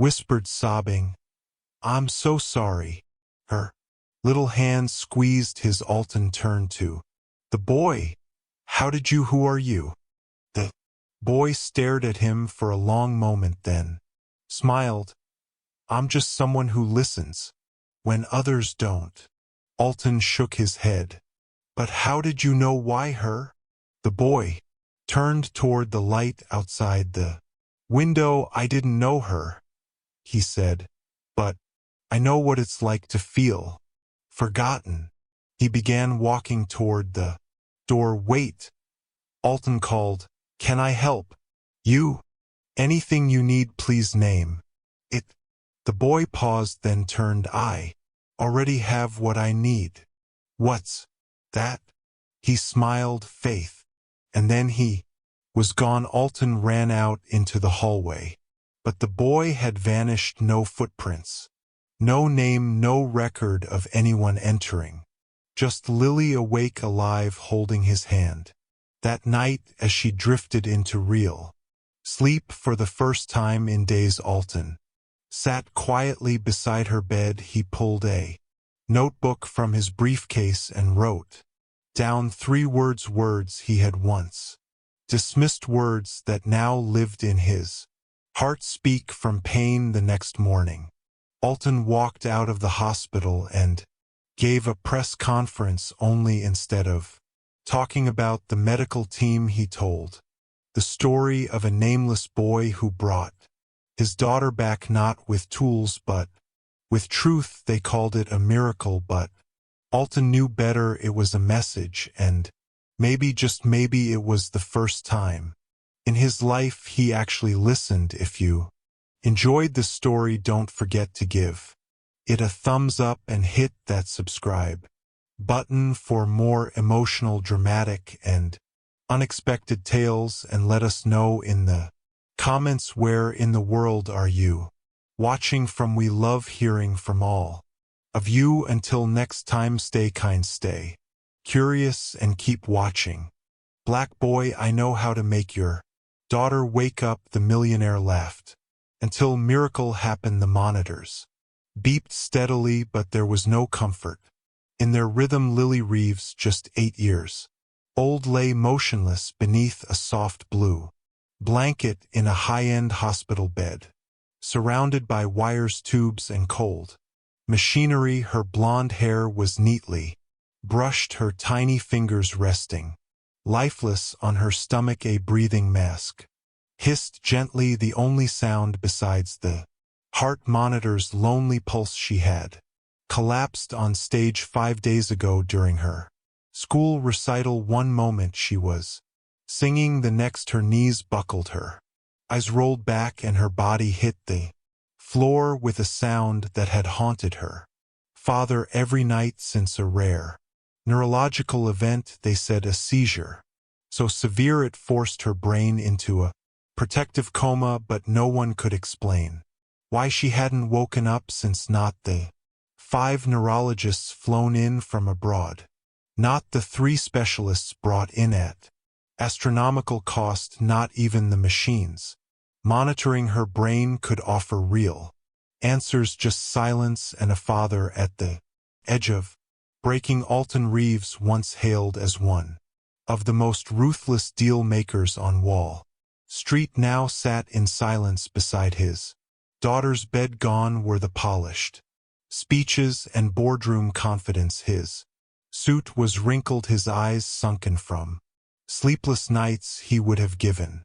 whispered sobbing. I'm so sorry. Her little hand squeezed his. Alton turned to the boy. Who are you? The boy stared at him for a long moment, then smiled. I'm just someone who listens when others don't. Alton shook his head. But how did you know why her? The boy turned toward the light outside the window. I didn't know her, he said, but I know what it's like to feel forgotten. He began walking toward the door. Wait, Alton called. Can I help you? Anything you need, please name it. The boy paused, then turned. I already have what I need. What's that? He smiled. Faith. And then he was gone. Alton ran out into the hallway. But the boy had vanished. No footprints. No name, no record of anyone entering. Just Lily awake, alive, holding his hand. That night, as she drifted into real sleep for the first time in days, Alton sat quietly beside her bed. He pulled a notebook from his briefcase and wrote down 3 words he had once dismissed, words that now lived in his heart. Speak from pain. The next morning, Alton walked out of the hospital and gave a press conference. Only instead of talking about the medical team, he told the story of a nameless boy who brought his daughter back, not with tools but with truth. They called it a miracle, but Alton knew better. It was a message, and maybe, just maybe, it was the first time in his life he actually listened. If you enjoyed the story, don't forget to give it a thumbs up and hit that subscribe button for more emotional, dramatic, and unexpected tales, and let us know in the comments where in the world are you watching from. We love hearing from all of you. Until next time, stay kind, stay curious, and keep watching. Black boy, I know how to make your daughter wake up. The millionaire laughed. Until miracle happened, the monitors beeped steadily, but there was no comfort in their rhythm. Lily Reeves, just 8 years old, lay motionless beneath a soft blue blanket in a high-end hospital bed, surrounded by wires, tubes, and cold machinery. Her blonde hair was neatly brushed, her tiny fingers resting lifeless on her stomach. A breathing mask hissed gently, the only sound besides the heart monitor's lonely pulse. She had collapsed on stage 5 days ago during her school recital. One moment she was singing, the next her knees buckled, her eyes rolled back, and her body hit the floor with a sound that had haunted her father every night since a rare neurological event. They said a seizure so severe it forced her brain into a protective coma, but no one could explain why she hadn't woken up since. Not the 5 neurologists flown in from abroad, not the 3 specialists brought in at astronomical cost, not even the machines monitoring her brain could offer real answers. Just silence and a father at the edge of breaking. Alton Reeves, once hailed as one of the most ruthless deal makers on Wall Street, now sat in silence beside his daughter's bed. Gone were the polished speeches and boardroom confidence. His suit was wrinkled, his eyes sunken from sleepless nights. He would have given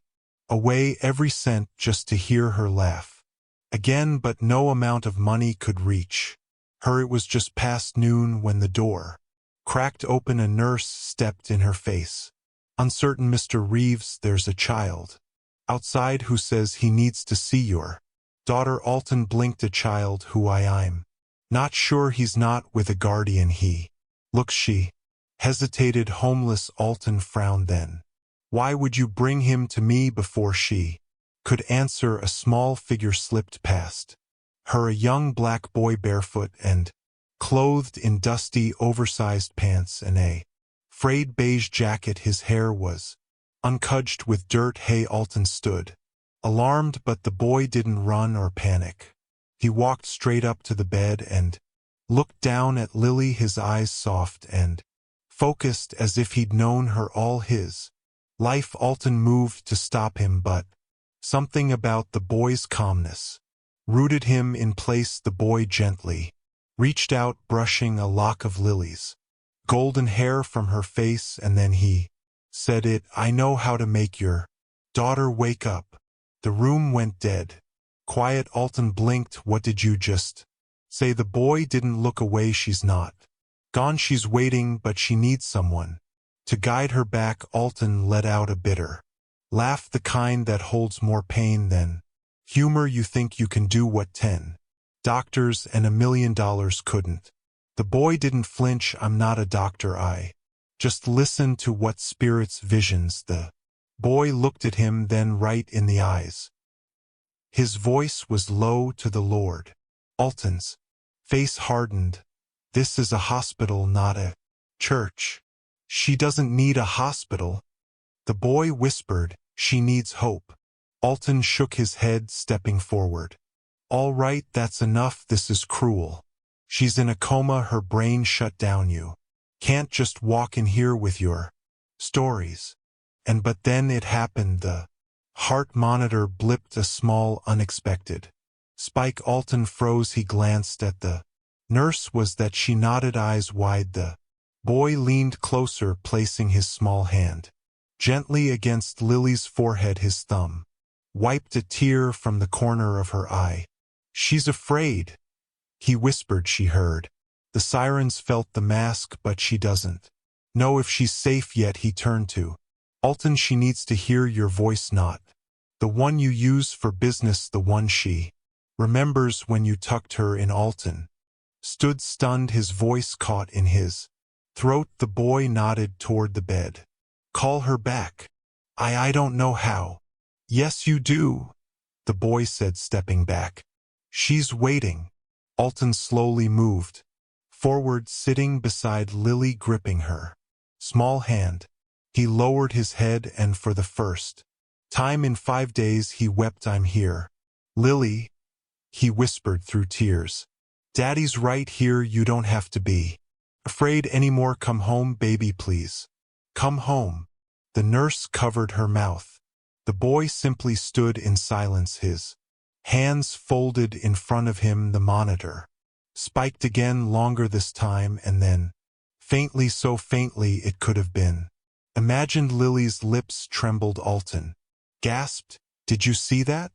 away every cent just to hear her laugh again, but no amount of money could reach her. It was just past noon when the door cracked open. A nurse stepped in. Her face uncertain. Mr. Reeves, there's a child outside who says he needs to see your daughter. Alton blinked. A child who? I'm not sure. He's not with a guardian. He looks. She hesitated. Homeless. Alton frowned. Then why would you bring him to me? Before she could answer, a small figure slipped past her, a young black boy, barefoot and clothed in dusty, oversized pants and a frayed beige jacket. His hair was uncudged with dirt. Hey, Alton stood Alarmed, but the boy didn't run or panic. He walked straight up to the bed and looked down at Lily, his eyes soft and focused as if he'd known her all his life. Alton moved to stop him, but something about the boy's calmness rooted him in place. The boy gently reached out, brushing a lock of Lily's golden hair from her face, and then he said it, "I know how to make your daughter wake up." The room went dead quiet. Alton blinked. "What did you just say?" The boy didn't look away. "She's not gone. She's waiting, but she needs someone to guide her back." Alton let out a bitter laugh, the kind that holds more pain than humor. "You think you can do what 10 doctors and $1,000,000 couldn't?" The boy didn't flinch. "I'm not a doctor. I just listen to what spirits visions." The boy looked at him, then right in the eyes. His voice was low, "To the Lord." Alton's face hardened. "This is a hospital, not a church." "She doesn't need a hospital," the boy whispered. "She needs hope." Alton shook his head, stepping forward. "All right, that's enough. This is cruel. She's in a coma, her brain shut down. You can't just walk in here with your stories." But then it happened. The heart monitor blipped a small, unexpected spike. Alton froze. He glanced at the nurse. Was that she? Nodded, eyes wide. The boy leaned closer, placing his small hand gently against Lily's forehead. His thumb wiped a tear from the corner of her eye. "She's afraid," he whispered. She heard the sirens, felt the mask, but she doesn't know if she's safe yet. He turned to Alton. "She needs to hear your voice, not the one you use for business, the one she remembers when you tucked her in." Alton stood stunned, his voice caught in his throat. The boy nodded toward the bed. "Call her back." I don't know how." "Yes, you do," the boy said, stepping back. "She's waiting." Alton slowly moved forward, sitting beside Lily, gripping her small hand. He lowered his head, and for the first time in 5 days he wept. "I'm here, Lily," he whispered through tears. "Daddy's right here. You don't have to be afraid anymore. Come home, baby, please. Come home." The nurse covered her mouth. The boy simply stood in silence, his hands folded in front of him. The monitor spiked again, longer this time, and then faintly, so faintly it could have been imagined. Lily's lips trembled. Alton gasped, "Did you see that?"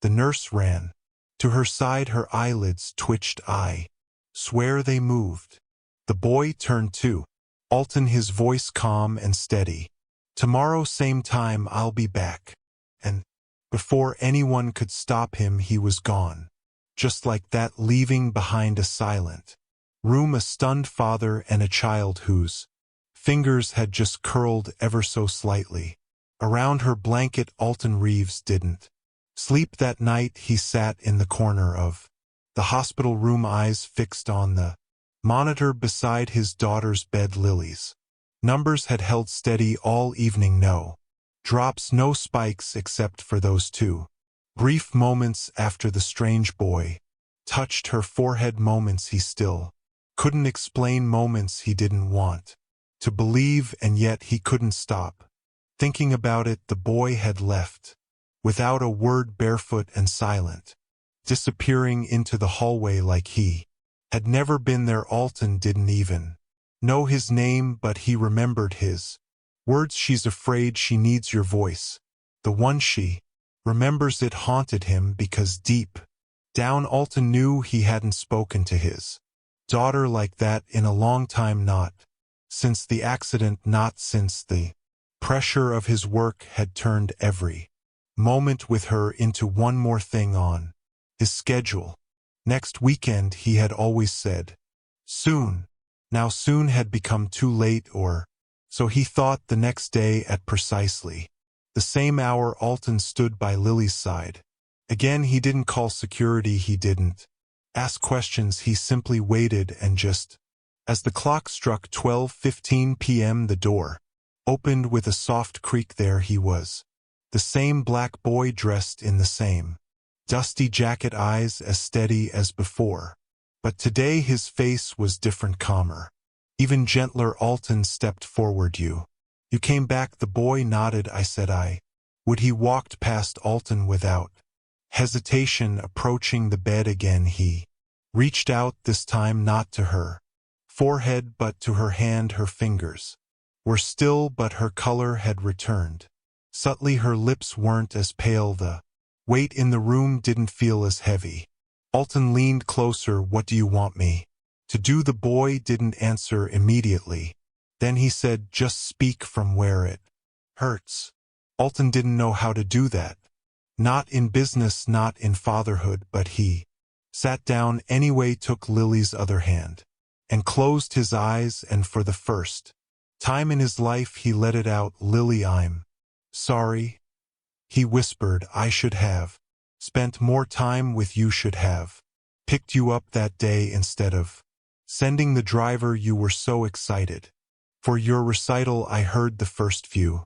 The nurse ran to her side. Her eyelids twitched. "I swear they moved." The boy turned to Alton, his voice calm and steady. "Tomorrow, same time, I'll be back." And before anyone could stop him, he was gone. Just like that, leaving behind a silent room, a stunned father, and a child whose fingers had just curled ever so slightly around her blanket. Alton Reeves didn't sleep that night. He sat in the corner of the hospital room, eyes fixed on the monitor beside his daughter's bed. Lily's numbers had held steady all evening. No drops, no spikes, except for those 2 brief moments after the strange boy touched her forehead. Moments he still couldn't explain, moments he didn't want to believe, and yet he couldn't stop thinking about it. The boy had left without a word, barefoot and silent, disappearing into the hallway like he had never been there. Alton didn't even know his name, but he remembered his words. "She's afraid. She needs your voice, the one she remembers." It haunted him because deep down Alton knew he hadn't spoken to his daughter like that in a long time, not since the accident, not since the pressure of his work had turned every moment with her into one more thing on his schedule. Next weekend, he had always said. Soon. Now soon had become too late, or so he thought. The next day at precisely the same hour, Alton stood by Lily's side. Again, he didn't call security, he didn't ask questions, he simply waited, and just as the clock struck 12:15 p.m., the door opened with a soft creak. There he was, The same black boy dressed in the same dusty jacket, eyes as steady as before. But today his face was different, calmer. Even gentler. Alton stepped forward. You came back. The boy nodded. I said I would. He walked past Alton without hesitation, approaching the bed again. He reached out, this time not to her forehead but to her hand. Her fingers were still, but her color had returned. Subtly, her lips weren't as pale. The weight in the room didn't feel as heavy. Alton leaned closer. What do you want me to do? The boy didn't answer immediately. Then he said, just speak from where it hurts. Alton didn't know how to do that. Not in business, not in fatherhood, but he sat down anyway, took Lily's other hand, and closed his eyes, and for the first time in his life he let it out. Lily, I'm sorry, he whispered. I should have spent more time with you, should have picked you up that day instead of sending the driver. You were so excited for your recital. I heard the first few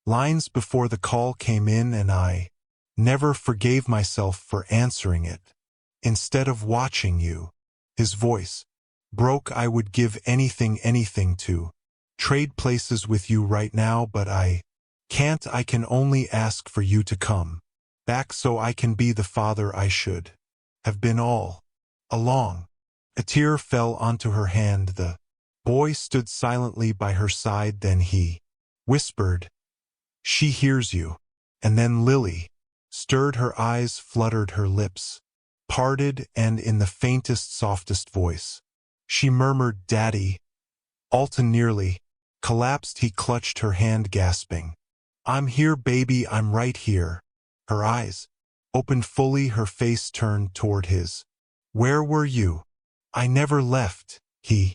lines before the call came in, and I never forgave myself for answering it instead of watching you. His voice broke. I would give anything to trade places with you right now, but I can't. I can only ask for you to come back so I can be the father I should have been all along. A tear fell onto her hand. The boy stood silently by her side. Then he whispered, she hears you. And then Lily stirred. Her eyes fluttered, her lips parted, and in the faintest, softest voice she murmured, Daddy. Alton nearly collapsed. He clutched her hand, gasping, I'm here, baby, I'm right here. Her eyes opened fully, her face turned toward his. Where were you? I never left, he